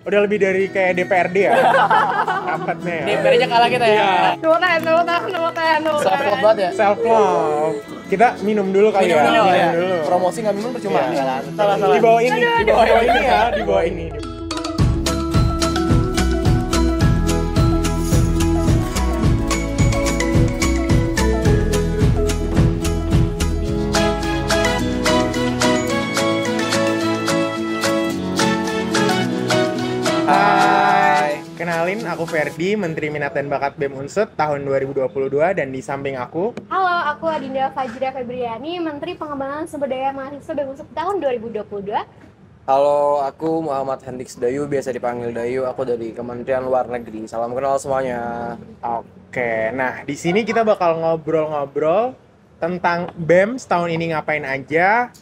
Udah lebih dari kayak DPRD ya. Rapatnya ya. DPR-nya kalah kita ya. Tepuk tangan. Self love banget ya. Self love. Kita minum dulu kali ya. Minum dulu ya. Dulu. Promosi nggak minum percuma. Iya. Salah. Di bawah ini, di bawah ini ya, di bawah ini. Hai, kenalin aku Ferdi, Menteri Minat dan Bakat BEM Unsut tahun 2022 dan di samping aku Halo, aku Adinda Fajra Febriani, Menteri Pengembangan Sumber Daya Mahasiswa BEM Unsut tahun 2022. Halo, aku Muhammad Hendix Dayu, biasa dipanggil Dayu. Aku dari Kementerian Luar Negeri. Salam kenal semuanya. Oke, nah di sini kita bakal ngobrol-ngobrol tentang BEM setahun ini ngapain aja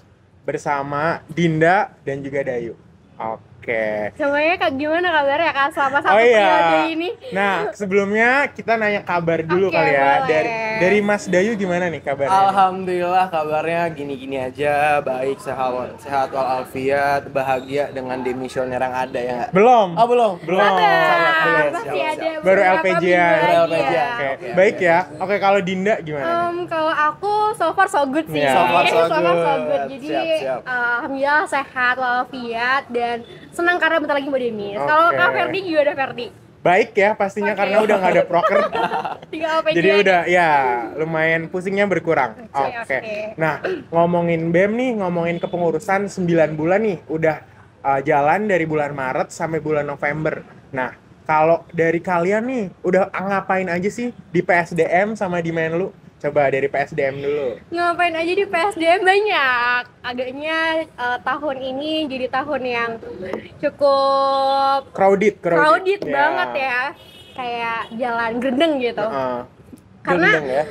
bersama Dinda dan juga Dayu. Oke. Semuanya gimana kabarnya Kak selama satu Oh iya. periode ini? Nah, sebelumnya kita nanya kabar dulu Oke, kali ya. boleh. Dari Mas Dayu gimana nih kabarnya? Alhamdulillah kabarnya gini-gini aja, baik, sehat walafiat, bahagia dengan demisioner yang ada ya nggak? Belum. Oh belum? Belum. Sabar, Siap, masih siap. ada Baru beberapa LPG minggu ya. lagi Baru LPG ya. ya. Oke, baik ya. Oke, kalau Dinda gimana nih? Kalau aku so far so good sih. Iya. So far so So good. good. Jadi Siap. alhamdulillah sehat walafiat dan senang karena bentar lagi mau demis. Oke. Kalau Kak Ferdi gimana Ferdi? Baik ya pastinya Oke. karena udah nggak ada proker. Tinggal LPG Jadi aja. udah ya lumayan pusingnya berkurang. Oke. Oke. Nah, ngomongin BEM nih, ngomongin kepengurusan 9 bulan nih, udah jalan dari bulan Maret sampai bulan November. Nah, kalau dari kalian nih, udah ngapain aja sih di PSDM sama di Menlu? Coba dari PSDM dulu. Ngapain aja di PSDM banyak. Agaknya tahun ini jadi tahun yang cukup Crowded crowded Ya. banget ya. Kayak jalan gendeng gitu. Heeh. Karena Gendeng ya.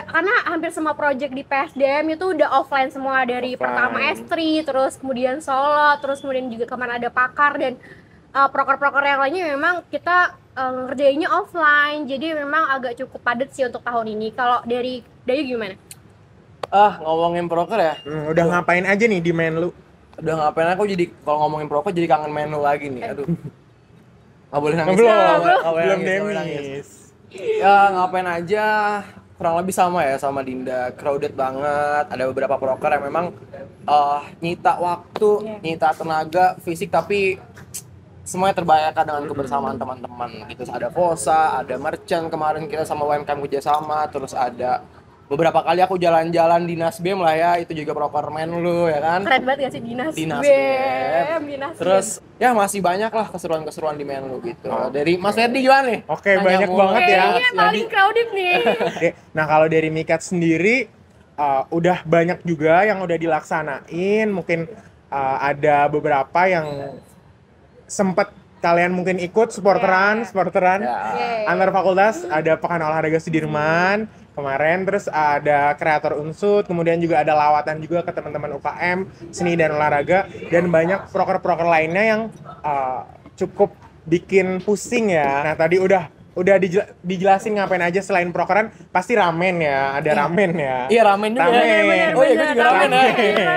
karena hampir semua project di PSDM itu udah offline semua dari Offline. pertama S3, terus kemudian solo, terus kemudian juga kemana ada pakar dan proker-proker yang lainnya memang kita ngerjainnya offline. Jadi memang agak cukup padat sih untuk tahun ini. Kalau dari Dayu gimana? Ngomongin proker ya. Udah ngapain aja nih di Menlu? Udah ngapain aku jadi kalau ngomongin proker jadi kangen menu lagi nih. Aduh. Nggak boleh nangis. Belum, Nggak boleh belum nangis, nggak boleh nangis. demis. Ya ngapain aja kurang lebih sama ya sama Dinda, crowded banget, ada beberapa proker yang memang nyita waktu, nyita tenaga, fisik, tapi semuanya terbayarkan dengan kebersamaan teman-teman gitu. Ada Fosa, ada Merchant, kemarin kita sama UMKM kerjasama, terus ada beberapa kali aku jalan-jalan Dinas BEM lah ya, itu juga proker Menlu ya kan. Keren banget gak sih Dinas Dinas BEM, Dinas Terus ya masih banyak lah keseruan-keseruan di Menlu gitu. Dari Mas Ferdi gimana nih? Oke, Nanya banyak mulu. banget ya. Kayaknya paling crowded nih. Oke, nah kalau dari Mikat sendiri udah banyak juga yang udah dilaksanain, mungkin ada beberapa yang sempet kalian mungkin ikut sporteran Ya. antar fakultas, ada Pekan Olahraga Sudirman kemarin, terus ada kreator Unsut, kemudian juga ada lawatan juga ke teman-teman UKM Seni dan Olahraga, dan banyak proker-proker lainnya yang cukup bikin pusing ya. Nah tadi udah dijelasin ngapain aja selain prokeran, pasti ramen ya, ada ramen ya. Iya ramen juga. Ramen. Oh iya gue juga ramen ya.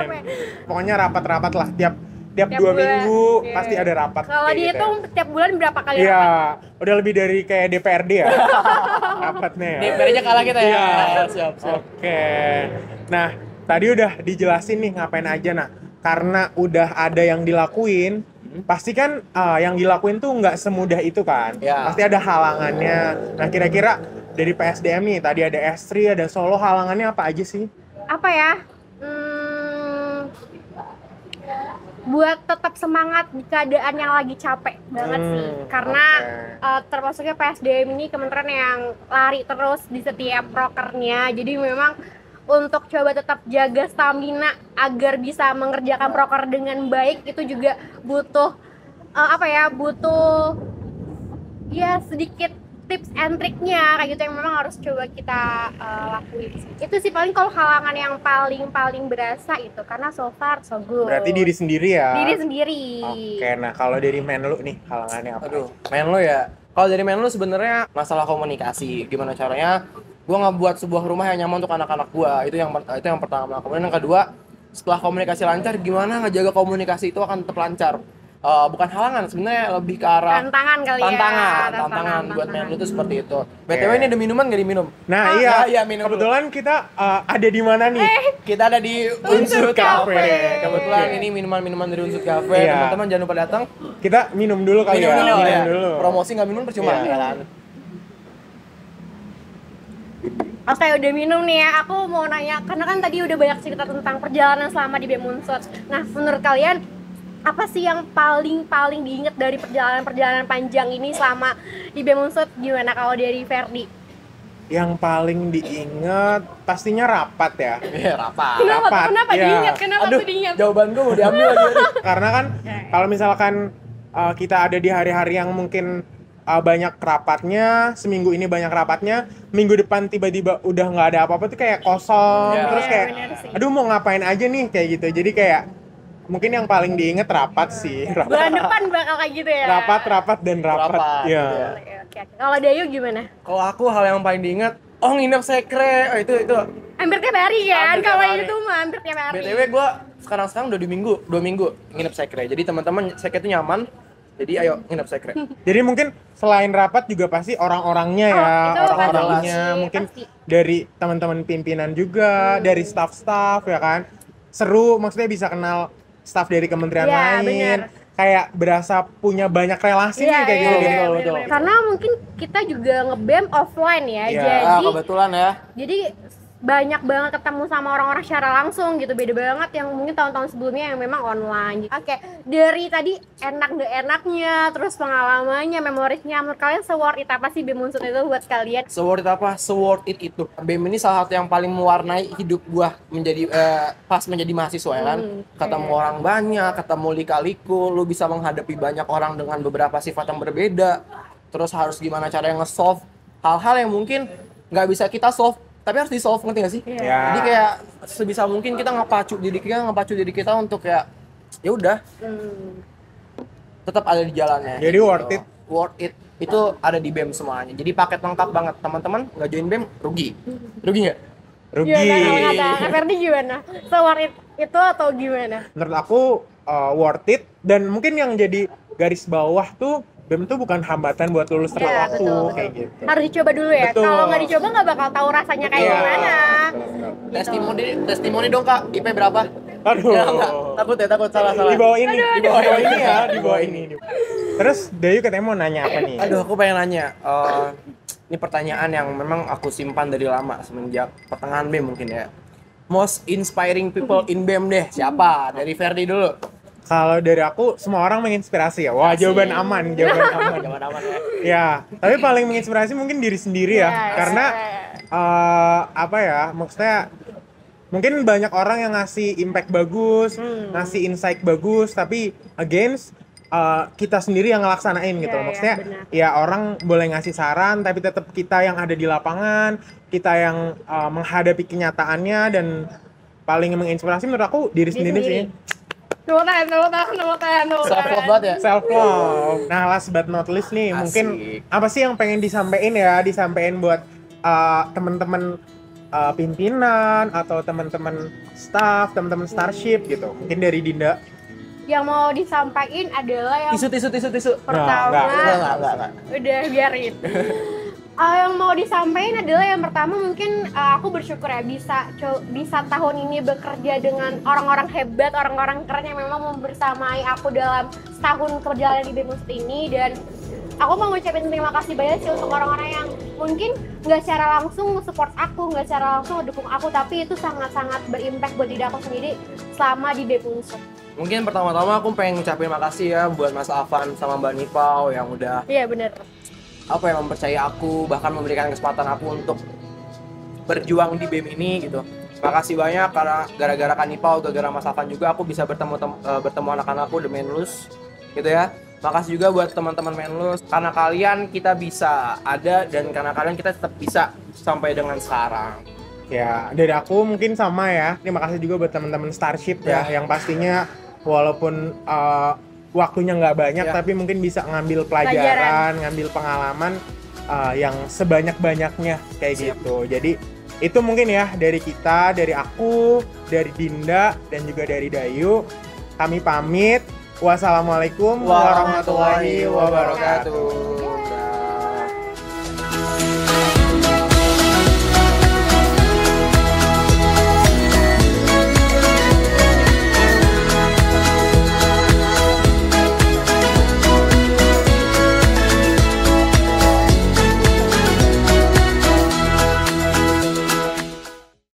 Ramen. Pokoknya rapat-rapat lah tiap 2 bulan. minggu Oke. pasti ada rapat. Kalau kayak gitu dihitung tiap bulan berapa kali ya. rapat? Iya, udah lebih dari kayak DPRD ya. Rapatnya ya. DPR-nya kalah kita ya. Iya. Siap. Oke. Nah, tadi udah dijelasin nih ngapain aja. Nah, karena udah ada yang dilakuin, pasti kan yang dilakuin tuh nggak semudah itu kan. Ya. Pasti ada halangannya. Nah, kira-kira dari PSDM nih, tadi ada S3, ada Solo, halangannya apa aja sih? Apa ya? Buat tetap semangat di keadaan yang lagi capek banget sih. Karena termasuknya PSDM ini kementerian yang lari terus di setiap prokernya. Jadi memang untuk coba tetap jaga stamina agar bisa mengerjakan proker dengan baik itu juga butuh butuh ya sedikit tips and triknya kayak gitu yang memang harus coba kita lakuin sih. Itu sih paling kalau halangan yang paling berasa itu, karena so far so good. Berarti diri sendiri ya? Diri sendiri. Oke, nah kalau dari Menlu nih halangannya apa? Aduh, Menlu ya. Kalau dari Menlu sebenarnya masalah komunikasi. Gimana caranya gua ngebuat sebuah rumah yang nyaman untuk anak-anak gua. Itu yang pertama. Kemudian yang kedua, setelah komunikasi lancar, gimana ngejaga komunikasi itu akan tetap lancar. bukan halangan, sebenarnya lebih ke arah Tantangan kali ya. tantangan buat main lu tuh seperti itu. BTW ini ada minuman nggak diminum? Nah, iya, minum dulu. kebetulan kita ada di mana nih? Kita ada di Unsur Unsur Cafe. Cafe. Kebetulan ini minuman-minuman dari Unsur Cafe. Iya. Teman-teman jangan lupa datang. Kita minum dulu kali Minum ya. dulu ya. dulu. Promosi nggak minum percuma Iya. ya kan? Oke, udah minum nih ya. Aku mau nanya, karena kan tadi udah banyak cerita tentang perjalanan selama di BEM Unsur. Nah, menurut kalian apa sih yang paling diingat dari perjalanan panjang ini selama di BEM Unsur? Gimana kalau dari Ferdi? Yang paling diingat pastinya rapat ya. Iya, rapat. Kenapa iya. diingat? Kenapa Aduh, tuh diingat? jawaban gue mau diambil lagi. Karena kan kalau misalkan kita ada di hari-hari yang mungkin banyak rapatnya, seminggu ini banyak rapatnya, minggu depan tiba-tiba udah nggak ada apa-apa tuh kayak kosong, Iya. terus Iya, kayak bener sih. aduh mau ngapain aja nih kayak gitu. Jadi kayak mungkin yang paling diinget rapat sih. Bulan depan bakal kayak gitu ya? Rapat dan rapat. Rapat, Iya. iya. Oke. Kalau Dayu gimana? Kalau aku hal yang paling diingat, nginep sekre. Itu. Hampir tiap hari kan? Hampir tiap Kalau hari. itu mah hampir tiap hari. BTW gue sekarang udah 2 minggu nginep sekre. Jadi teman-teman sekre itu nyaman. Jadi ayo nginep sekre. Jadi mungkin selain rapat juga pasti orang-orangnya ya, itu orang-orangnya pasti, mungkin pasti. dari teman-teman pimpinan juga, dari staff-staff ya kan. Seru, maksudnya bisa kenal staff dari kementerian Iya, lain. bener. Kayak berasa punya banyak relasi nih kayak gitu. iya, Jadi betul. Karena mungkin kita juga nge-BEM offline ya, Iya. jadi Kebetulan ya. jadi banyak banget ketemu sama orang-orang secara langsung gitu, beda banget yang mungkin tahun-tahun sebelumnya yang memang online. Oke, dari tadi enak nggak enaknya, terus pengalamannya, memorisnya, menurut kalian se-worth it apa sih BEM Unsur itu buat kalian? Se-worth it apa? Se-worth it itu. BEM ini salah satu yang paling mewarnai hidup gua menjadi pas menjadi mahasiswa ya kan. Ketemu orang banyak, ketemu lika-liku, lu bisa menghadapi banyak orang dengan beberapa sifat yang berbeda. Terus harus gimana cara yang nge-solve hal-hal yang mungkin nggak bisa kita solve, tapi harus di-solve, ngerti nggak sih? Iya. Jadi kayak sebisa mungkin kita ngepacu diri kita untuk kayak ya udah tetap ada di jalannya. Jadi worth it. Worth it itu ada di BEM semuanya. Jadi paket lengkap banget. Teman-teman nggak join BEM rugi. Rugi nggak? Rugi. Gimana kalau kata Kak Ferdi gimana? Se-worth it itu atau gimana? Menurut aku worth it, dan mungkin yang jadi garis bawah tuh BEM tuh bukan hambatan buat lulus tepat Iya, waktu betul. kayak gitu. Harus dicoba dulu ya. Betul. Kalau nggak dicoba nggak bakal tahu rasanya kayak Iya. gimana. Testimoni dong Kak, IP berapa? Aduh. Ya, enggak. Takut salah. Di bawah ini, di bawah aduh. ini ya, di bawah ini. Terus Dayu katanya mau nanya apa nih? Aduh, aku pengen nanya. Ini pertanyaan yang memang aku simpan dari lama semenjak pertengahan BEM mungkin ya. Most inspiring people in BEM deh. Siapa? Dari Ferdi dulu. Kalau dari aku, semua orang menginspirasi ya. Wah, jawaban aman, jawaban aman. Jawaban ya. Ya, tapi paling menginspirasi mungkin diri sendiri ya. Iya, Karena apa ya, maksudnya mungkin banyak orang yang ngasih impact bagus, ngasih insight bagus, tapi against kita sendiri yang ngelaksanain gitu. Iya, Maksudnya benar. ya orang boleh ngasih saran, tapi tetap kita yang ada di lapangan, kita yang menghadapi kenyataannya, dan paling menginspirasi menurut aku diri sendiri sih. Tepuk tangan. Self love banget ya. Self love. Nah, last but not least nih, Asik. mungkin apa sih yang pengen disampaikan buat teman-teman pimpinan atau teman-teman staff, teman-teman starship gitu. Mungkin dari Dinda. Yang mau disampaikan adalah yang Tisu. pertama. Enggak. Udah biarin. Yang mau disampaikan adalah yang pertama mungkin aku bersyukur ya bisa tahun ini bekerja dengan orang-orang hebat, orang-orang keren yang memang membersamai aku dalam setahun perjalanan di BEM Unsur ini, dan aku mau ngucapin terima kasih banyak sih untuk orang-orang yang mungkin nggak secara langsung support aku, nggak secara langsung mendukung aku, tapi itu sangat-sangat berimpact buat diri aku sendiri selama di BEM Unsur. Mungkin pertama-tama aku pengen ngucapin makasih ya buat Mas Afan sama Mbak Nipau yang udah Iya bener. mempercayai aku, bahkan memberikan kesempatan aku untuk berjuang di BEM ini gitu. Makasih banyak karena gara-gara Kanipau, gara-gara Mas Afan juga aku bisa bertemu anak-anakku di Menlus gitu ya. Makasih juga buat teman-teman Menlus, karena kalian kita bisa ada, dan karena kalian kita tetap bisa sampai dengan sekarang. Ya, dari aku mungkin sama ya. Terima kasih juga buat teman-teman starship ya, yang pastinya walaupun waktunya nggak banyak, Ya. tapi mungkin bisa ngambil pelajaran, ngambil pengalaman yang sebanyak-banyaknya kayak Siap. gitu. Jadi itu mungkin ya dari kita, dari aku, dari Dinda, dan juga dari Dayu. Kami pamit. Wassalamualaikum warahmatullahi wabarakatuh. Dah.